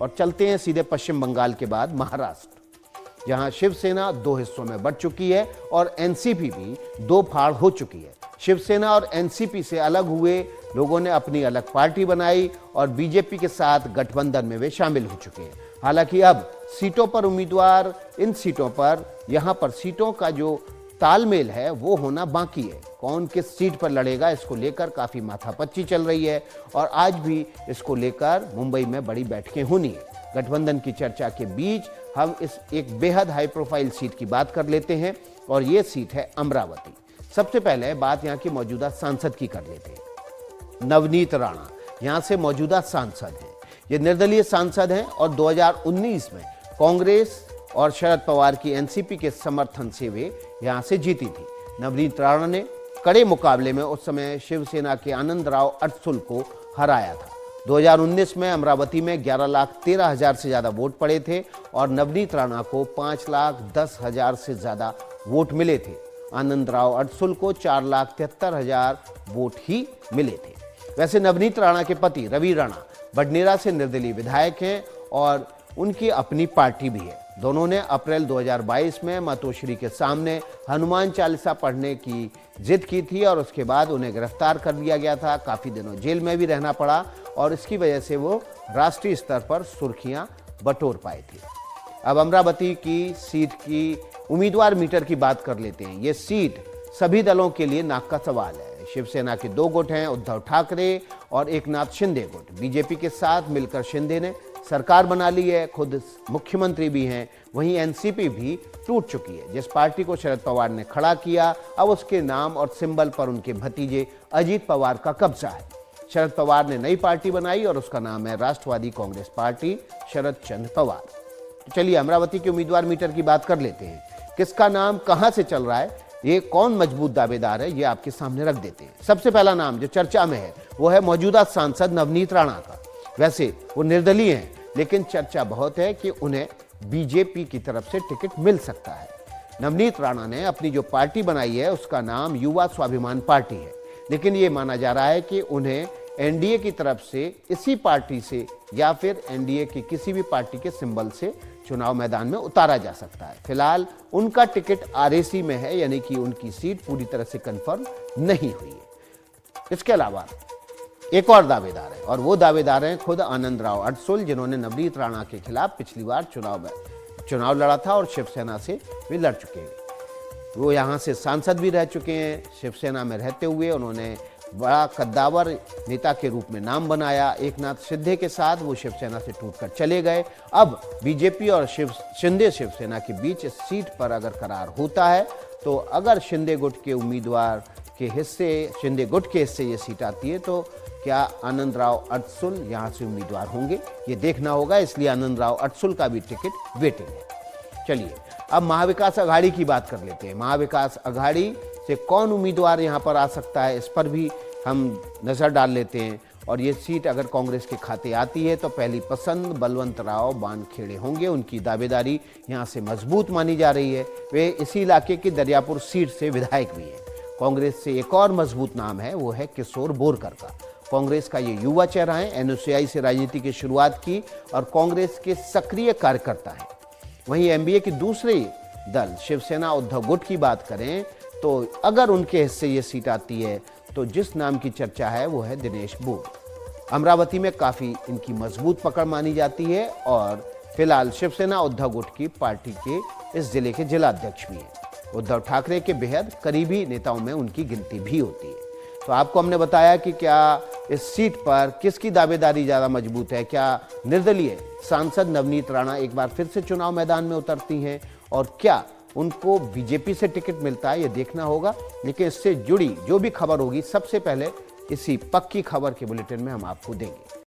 और चलते हैं सीधे पश्चिम बंगाल के बाद महाराष्ट्र, जहां शिवसेना 2 हिस्सों में बंट चुकी है और एनसीपी भी 2 फाड़ हो चुकी है। शिवसेना और एनसीपी से अलग हुए लोगों ने अपनी अलग पार्टी बनाई और बीजेपी के साथ गठबंधन में वे शामिल हो चुके हैं। हालांकि अब सीटों पर उम्मीदवार, इन सीटों पर, यहां पर सीटों का जो तालमेल है वो होना बाकी है। कौन किस सीट पर लड़ेगा, इसको लेकर काफी माथापच्ची चल रही है और आज भी इसको लेकर मुंबई में बड़ी बैठकें होनी है। गठबंधन की चर्चा के बीच हम इस एक बेहद हाई प्रोफाइल सीट की बात कर लेते हैं और ये सीट है अमरावती। सबसे पहले बात यहाँ की मौजूदा सांसद की कर लेते हैं। नवनीत राणा यहाँ से मौजूदा सांसद हैं। ये निर्दलीय सांसद हैं और 2019 में कांग्रेस और शरद पवार की एनसीपी के समर्थन से वे यहाँ से जीती थी। नवनीत राणा ने कड़े मुकाबले में उस समय शिवसेना के आनंदराव अडसुल को हराया था। 2019 में अमरावती में 11,13,000 से ज्यादा वोट पड़े थे और नवनीत राणा को 5,10,000 से ज्यादा वोट मिले थे। आनंदराव अडसुल को 4,73,000 वोट ही मिले थे। वैसे नवनीत राणा के पति रवि राणा बडनेरा से निर्दलीय विधायक हैं और उनकी अपनी पार्टी भी है। दोनों ने अप्रैल 2022 में मातोश्री के सामने हनुमान चालीसा पढ़ने की जिद की थी और उसके बाद उन्हें गिरफ्तार कर लिया गया था। काफी दिनों जेल में भी रहना पड़ा और इसकी वजह से वो राष्ट्रीय स्तर पर सुर्खियां बटोर पाए थे। अब अमरावती की सीट की उम्मीदवार मीटर की बात कर लेते हैं। ये सीट सभी दलों के लिए नाक का सवाल है। शिवसेना के 2 गुट हैं, उद्धव ठाकरे और एकनाथ शिंदे गुट। बीजेपी के साथ मिलकर शिंदे ने सरकार बना ली है, खुद मुख्यमंत्री भी हैं। वहीं एनसीपी भी टूट चुकी है। जिस पार्टी को शरद पवार ने खड़ा किया, अब उसके नाम और सिंबल पर उनके भतीजे अजीत पवार का कब्जा है। शरद पवार ने नई पार्टी बनाई और उसका नाम है राष्ट्रवादी कांग्रेस पार्टी शरद चंद्र पवार। तो चलिए अमरावती के उम्मीदवार मीटर की बात कर लेते हैं। किसका नाम कहां से चल रहा है, ये कौन मजबूत दावेदार है, ये आपके सामने रख देते हैं। सबसे पहला नाम जो चर्चा में है वो है मौजूदा सांसद नवनीत राणा का। वैसे वो निर्दलीय हैं, लेकिन चर्चा बहुत है कि उन्हें बीजेपी की तरफ से टिकट मिल सकता है। नवनीत राणा ने अपनी जो पार्टी बनाई है उसका नाम युवा स्वाभिमान पार्टी है, लेकिन ये माना जा रहा है कि उन्हें एनडीए की तरफ से इसी पार्टी से या फिर एनडीए की किसी भी पार्टी के सिंबल से चुनाव मैदान में उतारा जा सकता है। फिलहाल उनका टिकट आरएसी में है, यानी कि उनकी सीट पूरी तरह से कंफर्म नहीं हुई है। इसके अलावा एक और दावेदार है और वो दावेदार हैं खुद आनंदराव अडसुल, जिन्होंने नवनीत राणा के खिलाफ पिछली बार चुनाव लड़ा था और शिवसेना से भी लड़ चुके हैं। वो यहाँ से सांसद भी रह चुके हैं। शिवसेना में रहते हुए उन्होंने बड़ा कद्दावर नेता के रूप में नाम बनाया। एकनाथ शिंदे के साथ वो शिवसेना से टूटकर चले गए। अब बीजेपी और शिंदे शिवसेना के बीच इस सीट पर अगर करार होता है तो अगर शिंदे गुट के उम्मीदवार के हिस्से, शिंदे गुट के हिस्से ये सीट आती है तो क्या आनंदराव अडसुल यहाँ से उम्मीदवार होंगे, ये देखना होगा। इसलिए आनंदराव अडसुल का भी टिकट वेटिंग है। चलिए अब महाविकास अघाड़ी की बात कर लेते हैं। महाविकास अघाड़ी से कौन उम्मीदवार यहाँ पर आ सकता है, इस पर भी हम नजर डाल लेते हैं। और ये सीट अगर कांग्रेस के खाते आती है तो पहली पसंद बलवंत राव बानखेड़े होंगे। उनकी दावेदारी यहाँ से मजबूत मानी जा रही है। वे इसी इलाके की दरियापुर सीट से विधायक भी हैं। कांग्रेस से एक और मजबूत नाम है, वो है किशोर बोरकर का। कांग्रेस का ये युवा चेहरा है, एनयूसीआई से राजनीति की शुरुआत की और कांग्रेस के सक्रिय कार्यकर्ता है। वहीं एमबीए की दूसरी दल शिवसेना उद्धव गुट की बात करें तो अगर उनके हिस्से ये सीट आती है तो जिस नाम की चर्चा है वो है दिनेश बोर। अमरावती में काफी इनकी मजबूत पकड़ मानी जाती है और फिलहाल शिवसेना उद्धव गुट की पार्टी के इस जिले के जिला अध्यक्ष भी हैं। उद्धव ठाकरे के बेहद करीबी नेताओं में उनकी गिनती भी होती है। तो आपको हमने बताया कि क्या इस सीट पर किसकी दावेदारी ज़्यादा मजबूत है। क्या निर्दलीय सांसद नवनीत राणा एक बार फिर से चुनाव मैदान में उतरती हैं और क्या उनको बीजेपी से टिकट मिलता है, ये देखना होगा। लेकिन इससे जुड़ी जो भी खबर होगी सबसे पहले इसी पक्की खबर के बुलेटिन में हम आपको देंगे।